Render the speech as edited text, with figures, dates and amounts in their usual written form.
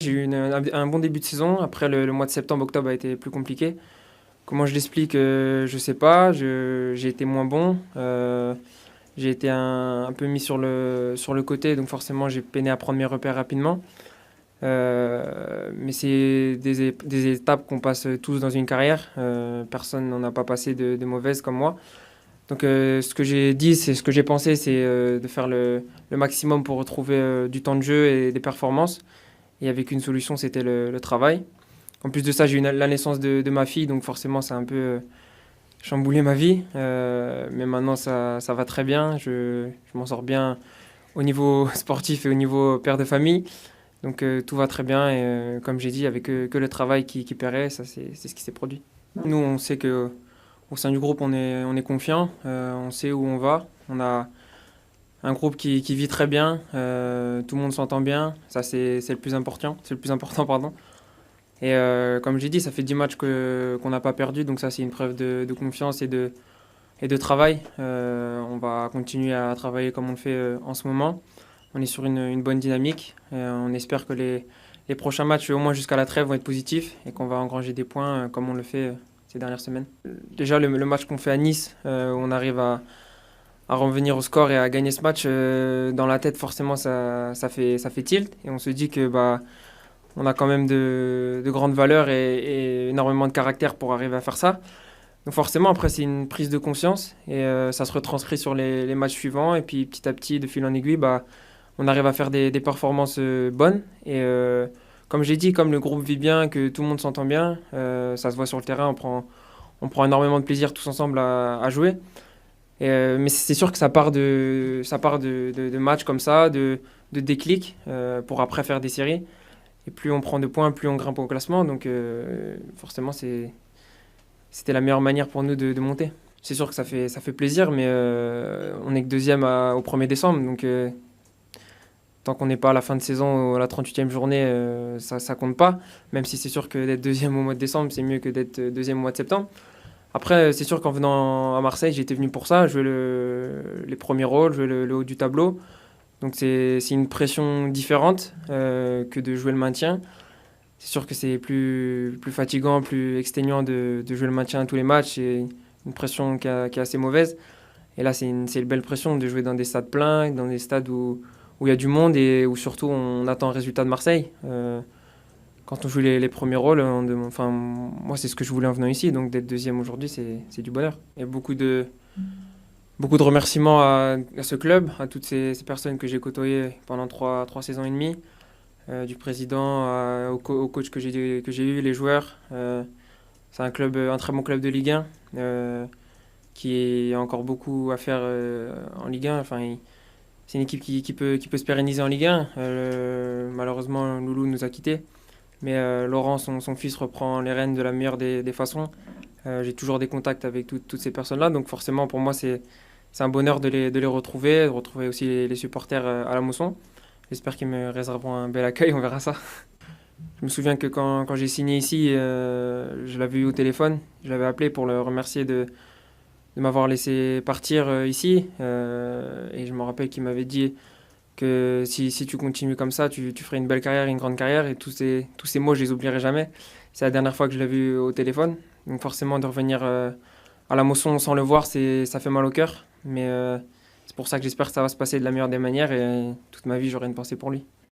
J'ai eu un bon début de saison. Après, le mois de septembre-octobre a été plus compliqué. Comment je l'explique, je sais pas. J'ai été moins bon. J'ai été un peu mis sur le côté, donc forcément j'ai peiné à prendre mes repères rapidement. Mais c'est des étapes qu'on passe tous dans une carrière. Personne n'en a pas passé de mauvaises comme moi. Donc ce que j'ai dit, c'est ce que j'ai pensé, c'est de faire le maximum pour retrouver du temps de jeu et des performances. Et avec une solution, c'était le travail. En plus de ça, j'ai eu la naissance de ma fille, donc forcément, ça a un peu chamboulé ma vie. Mais maintenant, ça va très bien. Je m'en sors bien au niveau sportif et au niveau père de famille. Donc tout va très bien. Et comme j'ai dit, avec que le travail qui paierait, ça, c'est ce qui s'est produit. Nous, on sait que au sein du groupe, on est confiant. On sait où on va. On a un groupe qui vit très bien. Tout le monde s'entend bien. Ça, c'est le plus important. C'est le plus important, pardon. Et comme j'ai dit, ça fait 10 matchs qu'on n'a pas perdu, donc ça c'est une preuve de confiance et de travail. On va continuer à travailler comme on le fait en ce moment. On est sur une bonne dynamique. On espère que les prochains matchs, au moins jusqu'à la trêve, vont être positifs et qu'on va engranger des points comme on le fait ces dernières semaines. Déjà le match qu'on fait à Nice, où on arrive à revenir au score et à gagner ce match, dans la tête forcément ça fait tilt et on se dit que on a quand même de grandes valeurs et énormément de caractère pour arriver à faire ça. Donc forcément, après, c'est une prise de conscience et ça se retranscrit sur les matchs suivants. Et puis petit à petit, de fil en aiguille, on arrive à faire des performances bonnes. Et comme j'ai dit, comme le groupe vit bien, que tout le monde s'entend bien, ça se voit sur le terrain, on prend énormément de plaisir tous ensemble à jouer. Et, mais c'est sûr que ça part de matchs comme ça, de déclics pour après faire des séries. Et plus on prend de points, plus on grimpe au classement. Donc forcément, c'était la meilleure manière pour nous de monter. C'est sûr que ça fait plaisir, mais on n'est que deuxième au 1er décembre. Donc tant qu'on n'est pas à la fin de saison, à la 38e journée, ça compte pas. Même si c'est sûr que d'être deuxième au mois de décembre, c'est mieux que d'être deuxième au mois de septembre. Après, c'est sûr qu'en venant à Marseille, j'étais venu pour ça, jouer les premiers rôles, jouer le haut du tableau. Donc c'est une pression différente que de jouer le maintien. C'est sûr que c'est plus fatigant, plus exténuant de jouer le maintien à tous les matchs. C'est une pression qui est assez mauvaise. Et là, c'est une belle pression de jouer dans des stades pleins, dans des stades où il y a du monde et où surtout on attend un résultat de Marseille. Quand on joue les premiers rôles, enfin, moi c'est ce que je voulais en venant ici. Donc d'être deuxième aujourd'hui, c'est du bonheur. Il y a beaucoup de remerciements à ce club, à toutes ces personnes que j'ai côtoyées pendant trois saisons et demie, du président au coach que j'ai eu, les joueurs. C'est un très bon club de Ligue 1 qui a encore beaucoup à faire en Ligue 1. Enfin, c'est une équipe qui peut se pérenniser en Ligue 1. Malheureusement, Loulou nous a quittés. Mais Laurent, son fils, reprend les rênes de la meilleure des façons. J'ai toujours des contacts avec toutes ces personnes-là. Donc forcément, pour moi, c'est un bonheur de les retrouver, de retrouver aussi les supporters à la Mosson. J'espère qu'ils me réserveront un bel accueil, on verra ça. Je me souviens que quand j'ai signé ici, je l'avais eu au téléphone. Je l'avais appelé pour le remercier de m'avoir laissé partir ici. Et je me rappelle qu'il m'avait dit que si tu continues comme ça, tu ferais une belle carrière, une grande carrière. Et tous ces mots, je les oublierai jamais. C'est la dernière fois que je l'ai vu au téléphone. Donc forcément, de revenir à la Mosson sans le voir, ça fait mal au cœur. Mais c'est pour ça que j'espère que ça va se passer de la meilleure des manières. Et toute ma vie, j'aurai une pensée pour lui.